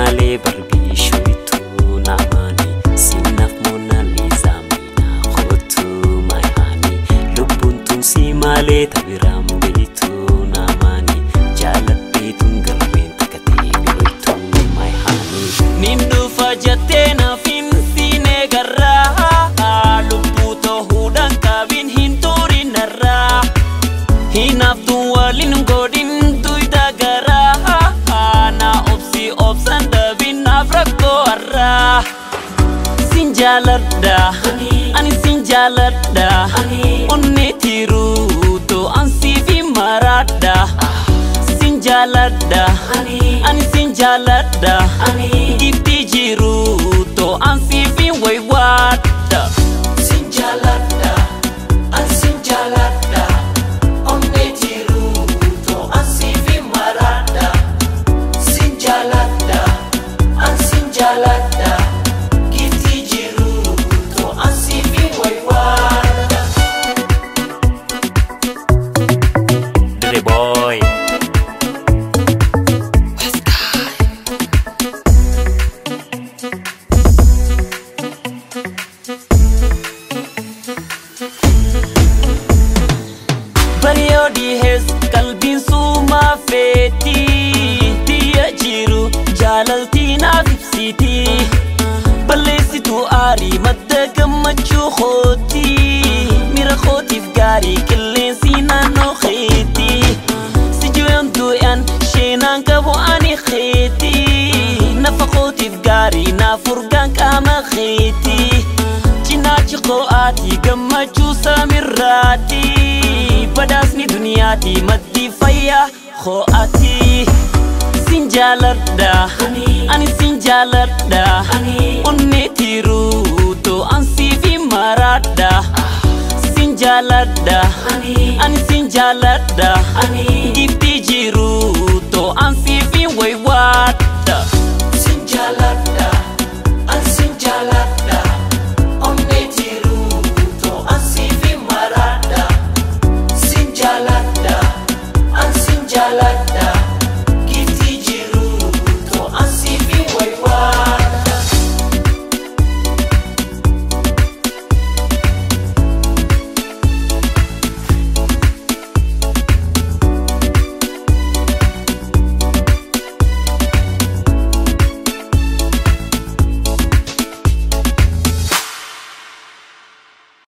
malee barbishuitu namani sinaf Mona Lisa mina khotu my honey lubbuun tun si malee tabiram beektu namani jaaladheetun galmeen takkatee beektu my honey nindu fajatena finsine garraa lubbuu tohuudhaan kabin hin turin narraa hinaftu walin godhin tuyda garaa na obsi obsan dabin afrakko arraa sinjaladda ani sinjaladda onni tiruto ansifi maradda sinjaladda ani sinjaladda gifti jiruto ansifi waywadda sinjaladda ani sinjaladda onni tiruto ansifi maradda sinjaladda ani sinjaladda boy Bariodi hes kalbin suma feti dia jiru jalaltina fipsiti balesitu ari madda gammachu khoti mira khoti fgari killen sina no kheti sijuan duan shenan kabo ani kheti nafaqoti fgari na furgan kama kheti chinachi qoati gammachu samirati badasni duniyati maddi fayya khoati sinjaladda ani sinjaladda onni tiruto ansifi maradda sinjaladda ani sinjaladda